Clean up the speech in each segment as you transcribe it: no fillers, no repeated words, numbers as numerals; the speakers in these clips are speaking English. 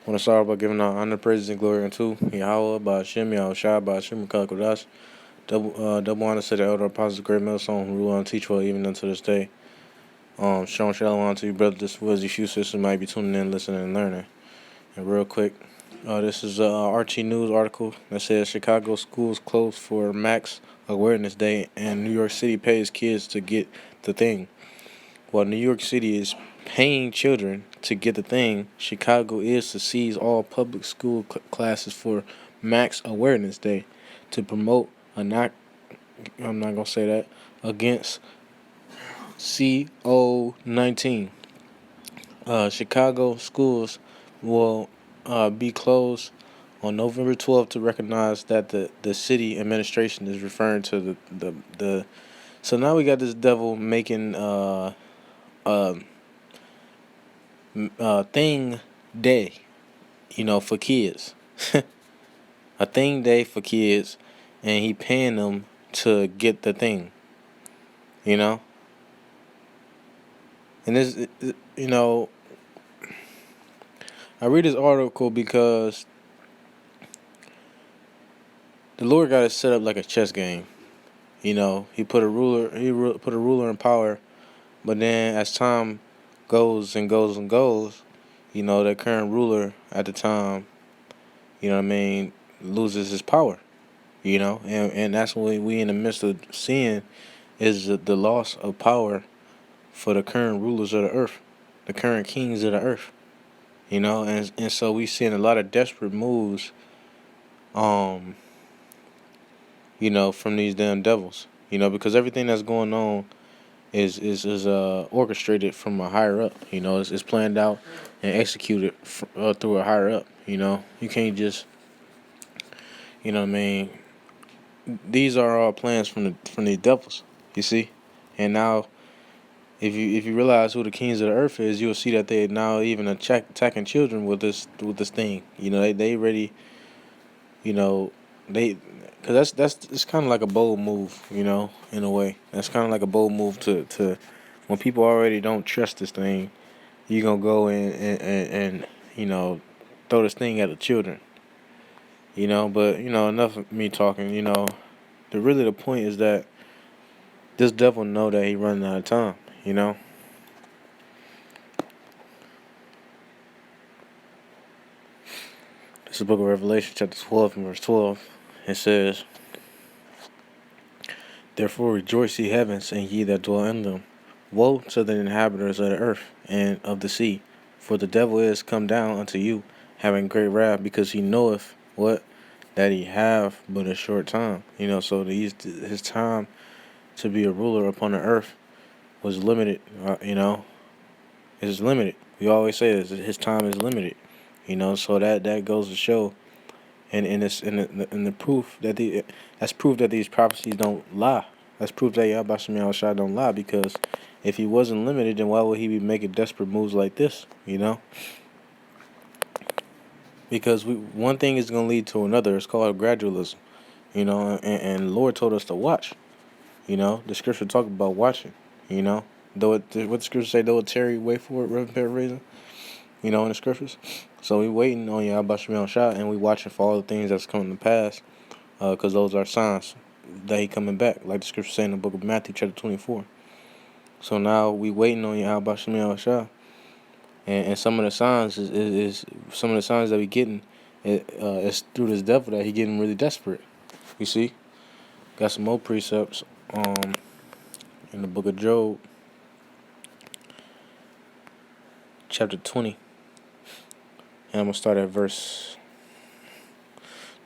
Want to start by giving our honor, praises, and glory unto Yahweh, Ba'ashem, Yahushua, Ba'ashem, Kakodash. Double honor to the elder apostles, great millstone, who rule and teach well even unto this day. Shalom, shalom to you, brother. This was you few sisters might be tuning in, listening, and learning. And real quick, this is a RT News article that says Chicago schools closed for Max Awareness Day, and New York City pays kids to get the thing. While New York City is paying children to get the thing, Chicago is to seize all public school classes for Max Awareness Day to promote I'm not gonna say that, against CO-19. Chicago schools will be closed on November 12th to recognize that the city administration is referring to the so now we got this devil making uh, thing day, for kids. A thing day for kids, and he paying them to get the thing, you know? And this, I read this article because the Lord got it set up like a chess game. He put a ruler in power, but then as time goes and goes and goes, the current ruler at the time, loses his power, and that's what we in the midst of seeing is the loss of power for the current rulers of the earth, the current kings of the earth, and so we seeing a lot of desperate moves, from these damn devils, because everything that's going on is orchestrated from a higher up, it's planned out and executed through a higher up, you can't just, these are all plans from the devils, you see, and now if you realize who the kings of the earth is, you'll see that they now even attacking children with this thing, they ready, they because that's it's kind of like a bold move, in a way. That's kind of like a bold move to when people already don't trust this thing, you gonna go and throw this thing at the children, But enough of me talking. The point is that this devil know that he running out of time. This is the book of Revelation, chapter 12, and verse 12. It says, "Therefore rejoice, ye heavens, and ye that dwell in them. Woe to the inhabitants of the earth and of the sea, for the devil is come down unto you, having great wrath, because he knoweth what that he have but a short time." So his time to be a ruler upon the earth was limited. It's limited. We always say this. His time is limited. So that goes to show, and it's in the proof that that's proof that these prophecies don't lie. That's proof that Yahweh Shai don't lie, because if he wasn't limited, then why would he be making desperate moves like this? Because one thing is going to lead to another. It's called gradualism. And the Lord told us to watch. The scripture talk about watching. What the scripture say, though it tarry, wait for it, Reverend paraphrasing. In the scriptures. So we waiting on Yahweh Shai, and we watching for all the things that's coming to pass, because those are signs that he coming back, like the scripture say in the book of Matthew, chapter 24. So now we waiting on Yahweh Shai, and some of the signs is some of the signs that we getting, it's through this devil that he getting really desperate. You see, got some more precepts in the book of Job, chapter 20, and I'm gonna start at verse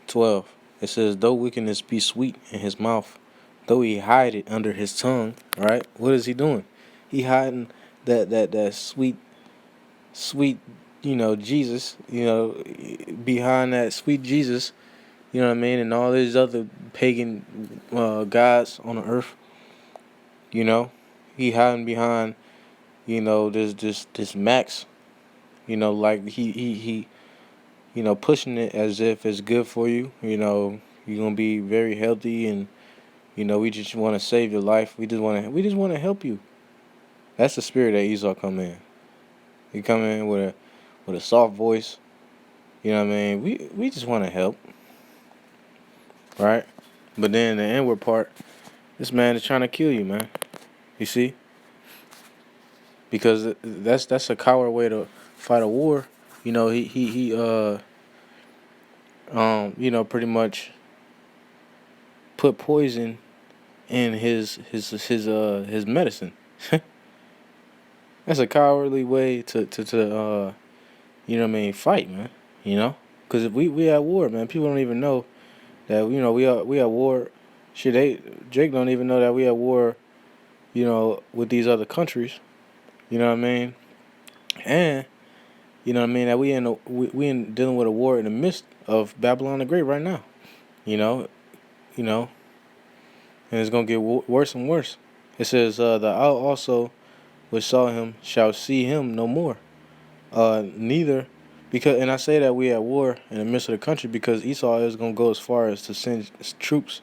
12. It says, "Though wickedness be sweet in his mouth, though he hide it under his tongue," right? What is he doing? He hiding that sweet, Jesus, behind that sweet Jesus, and all these other pagan gods on the earth. He hiding behind, this Max, like he pushing it as if it's good for you. You're gonna be very healthy, and we just want to save your life. We just want to help you. That's the spirit that Esau come in. He come in with a soft voice, You know what I mean? We just want to help, right? But then the inward part, this man is trying to kill you, man. You see? Because that's a coward way to fight a war. You know, pretty much put poison in his medicine. That's a cowardly way to you know what I mean, fight, man. You know? Because if we at war, man, people don't even know that, we at war. Shit, Jake don't even know that we at war, with these other countries. You know what I mean? And you know what I mean, that we in dealing with a war in the midst of Babylon the Great right now. You know, you know, and it's gonna get worse and worse. It says, the owl also which saw him shall see him no more. Neither, because, and I say that we at war in the midst of the country because Esau is gonna go as far as to send troops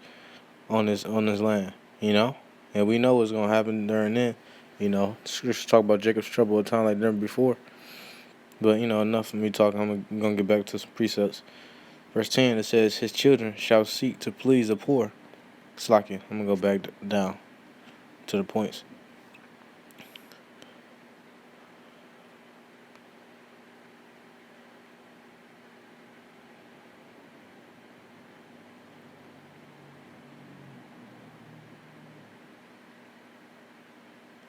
on this land. You know, and we know what's gonna happen during then. You know, scriptures talk about Jacob's trouble a time like never before. But enough of me talking. I'm gonna get back to some precepts. Verse 10, it says, "His children shall seek to please the poor." Slacking. I'm gonna go back down to the points.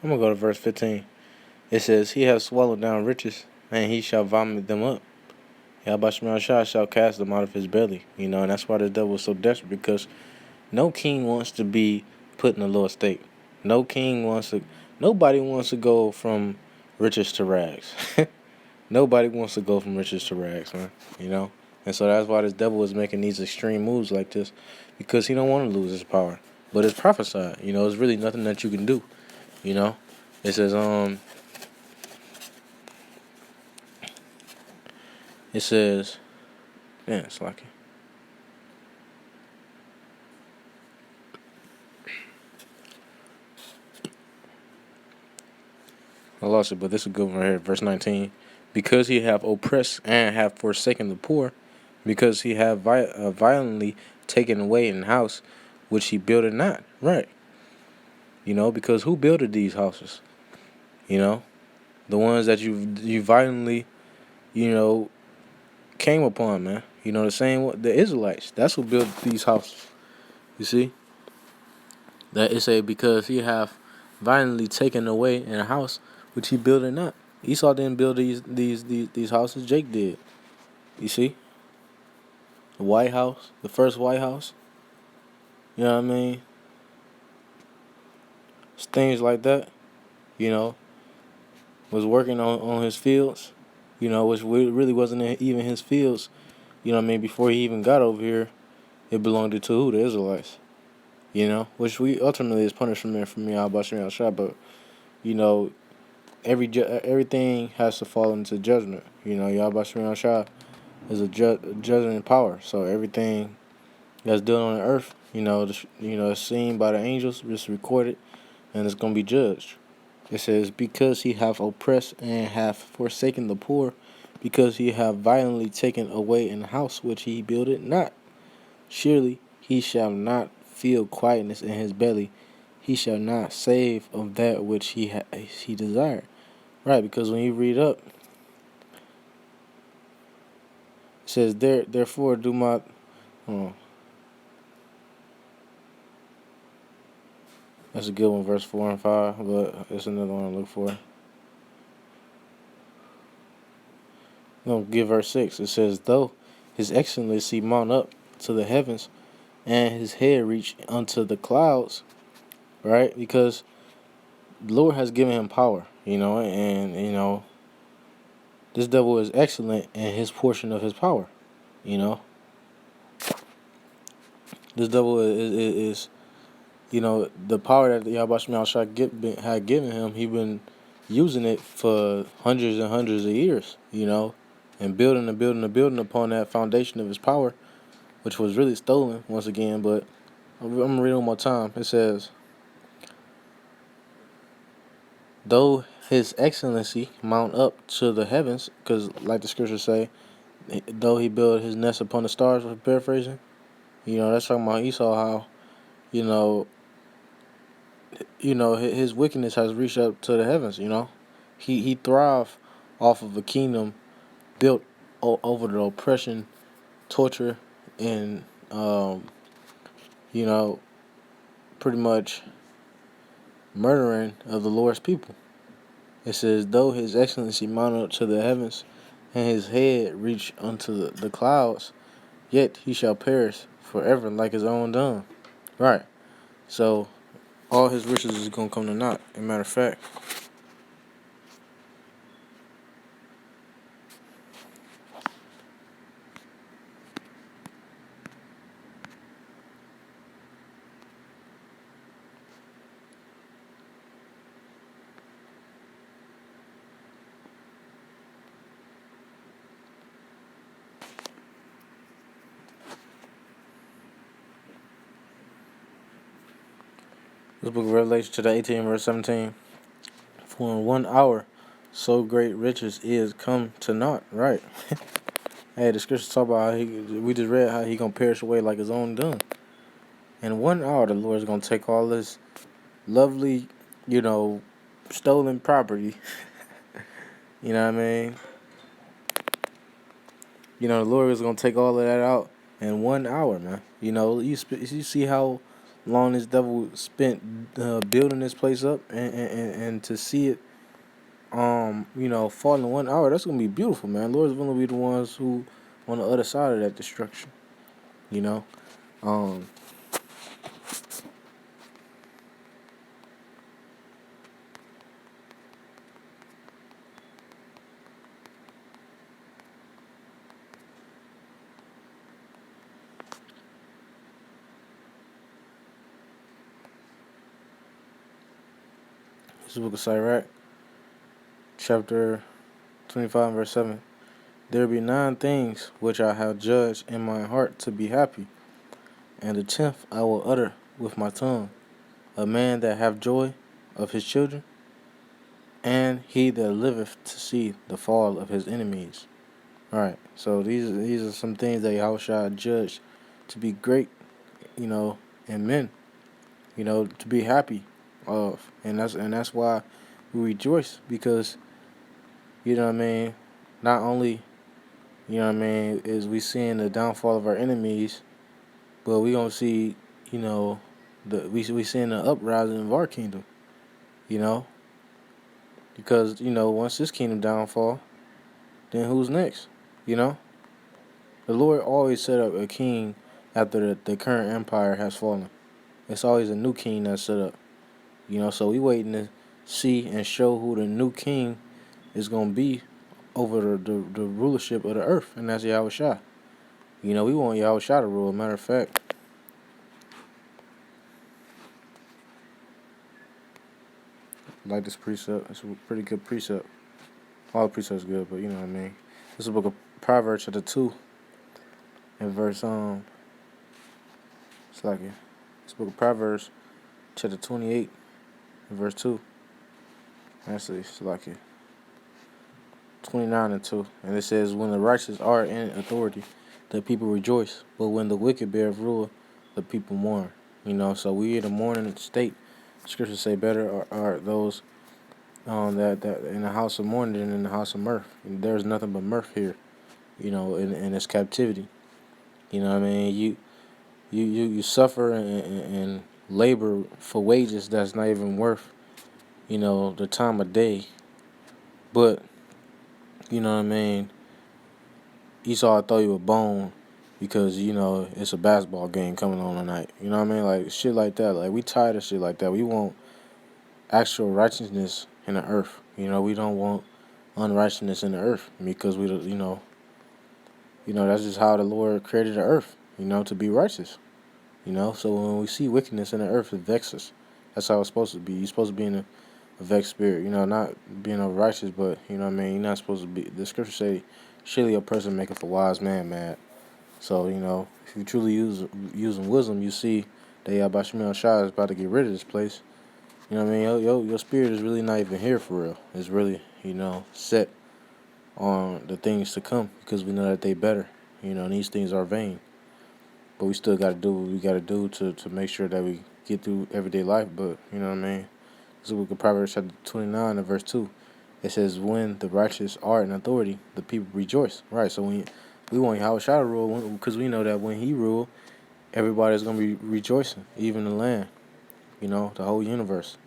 I'm gonna go to verse 15. It says, "He has swallowed down riches, and he shall vomit them up. Yahweh shall cast them out of his belly." And that's why the devil is so desperate, because no king wants to be put in a low state. No king wants to. Nobody wants to go from riches to rags. Nobody wants to go from riches to rags, man. And so that's why this devil is making these extreme moves like this, because he don't want to lose his power. But it's prophesied. It's really nothing that you can do. It says It says, yeah, it's like it. I lost it, but this is a good one right here. Verse 19. "Because he have oppressed and have forsaken the poor, because he have violently taken away an house which he builded not." Right. Because who builded these houses? The ones that you violently, came upon, man. The Israelites. That's who built these houses. You see? That it say, "Because he have violently taken away in a house which he builded not." Esau didn't build these houses. Jake did. You see? The White House, the first White House. You know what I mean? It's things like that. You know, was working on his fields. Which really wasn't even his fields. You know what I mean? Before he even got over here, it belonged to who? The Israelites. Which we ultimately is punishment from Yahweh Shah. But everything has to fall into judgment. Yahweh Shah is a judging power. So everything that's done on the earth, is seen by the angels, it's recorded, and it's gonna be judged. It says, "Because he hath oppressed and hath forsaken the poor, because he hath violently taken away an house which he builded not. Surely he shall not feel quietness in his belly. He shall not save of that which he desired." Right, because when you read up, it says, "Therefore do my..." Oh, that's a good one, verse 4 and 5, but it's another one to look for. No, give verse 6. It says, "Though his excellency mount up to the heavens, and his head reach unto the clouds," right? Because the Lord has given him power, and this devil is excellent in his portion of his power. This devil is the power that Yahweh Shah had given him. He been using it for hundreds and hundreds of years, and building upon that foundation of his power, which was really stolen once again. But I'm gonna read it one more time. It says, "Though his excellency mount up to the heavens," because like the scriptures say, Though he built his nest upon the stars, for paraphrasing. That's talking about Esau. How you know, his wickedness has reached up to the heavens. He thrived off of a kingdom built over the oppression, torture, and you know, pretty much murdering of the Lord's people. It says, though his excellency mounted up to the heavens, and his head reach unto the clouds, yet he shall perish forever like his own done. Right. So all his riches is gonna come to naught. As a matter of fact, this book of Revelation to the 18 verse 17. For in 1 hour, so great riches is come to naught. Right. Hey, the scriptures talk about how we just read how he gonna perish away like his own done. In 1 hour, the Lord is gonna take all this lovely, stolen property. You know what I mean? The Lord is gonna take all of that out in 1 hour, man. You see how long this devil spent building this place up, and to see it, fall in 1 hour. That's gonna be beautiful, man. Lord's gonna be the ones who on the other side of that destruction. You know, um, this is the book of Sirach, chapter 25, verse 7. There be 9 things which I have judged in my heart to be happy, and the 10th I will utter with my tongue. A man that have joy of his children, and he that liveth to see the fall of his enemies. All right, so these are some things that Yahushua judged to be great, in men, to be happy of, and that's why we rejoice, because what I mean, not only is we seeing the downfall of our enemies, but we gonna see, we seeing the uprising of our kingdom, you know, because once this kingdom downfall, then who's next? You know, the Lord always set up a king after the current empire has fallen. It's always a new king that's set up. So we waiting to see and show who the new king is gonna be over the rulership of the earth, and that's Yahushua. We want Yahushua to rule. Matter of fact, I like this precept. It's a pretty good precept. All the precepts good, but you know what I mean. This is a book of Proverbs chapter 2 and verse it's like it. This book of Proverbs chapter 28 and verse 2. Actually, it's like it. 29 and 2. And it says, when the righteous are in authority, the people rejoice. But when the wicked bear rule, the people mourn. So we in a mourning state. Scriptures say better are those that in the house of mourning than in the house of mirth. And there's nothing but mirth here, in this captivity. You know what I mean? You suffer and labor for wages that's not even worth, the time of day. But, you know what I mean? Esau throw you a bone because, it's a basketball game coming on tonight. You know what I mean? Like, shit like that. Like, we tired of shit like that. We want actual righteousness in the earth. We don't want unrighteousness in the earth, because that's just how the Lord created the earth, to be righteous. So when we see wickedness in the earth, it vexes us. That's how it's supposed to be. You're supposed to be in a vexed spirit, not being righteous, but, you know what I mean? You're not supposed to be. The scriptures say, surely a person maketh a wise man mad. So, if you truly using wisdom, you see that Yahbashim Shah is about to get rid of this place. You know what I mean? Your spirit is really not even here for real. It's really, set on the things to come because we know that they better. And these things are vain. But we still got to do what we got to do to make sure that we get through everyday life. But, you know what I mean? This is what Proverbs chapter 29 and verse 2. It says, when the righteous are in authority, the people rejoice. Right, so we want Yahweh Shai to rule because we know that when he rule, everybody's going to be rejoicing, even the land, the whole universe.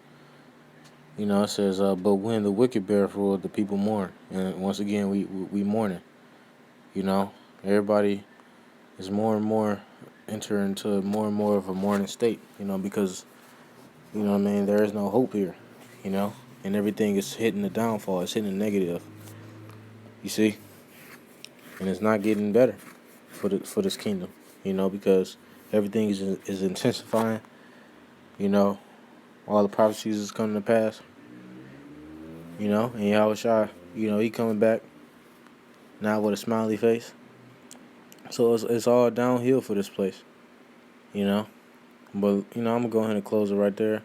It says, but when the wicked bear rule, the people mourn. And once again, we mourning. Everybody is more and more enter into more and more of a mourning state, because, what I mean, there is no hope here, and everything is hitting the downfall, it's hitting the negative, you see, and it's not getting better for this kingdom, because everything is intensifying, all the prophecies is coming to pass, and Yahweh Shai, he coming back now with a smiley face, so it's all downhill for this place, but I'm gonna go ahead and close it right there.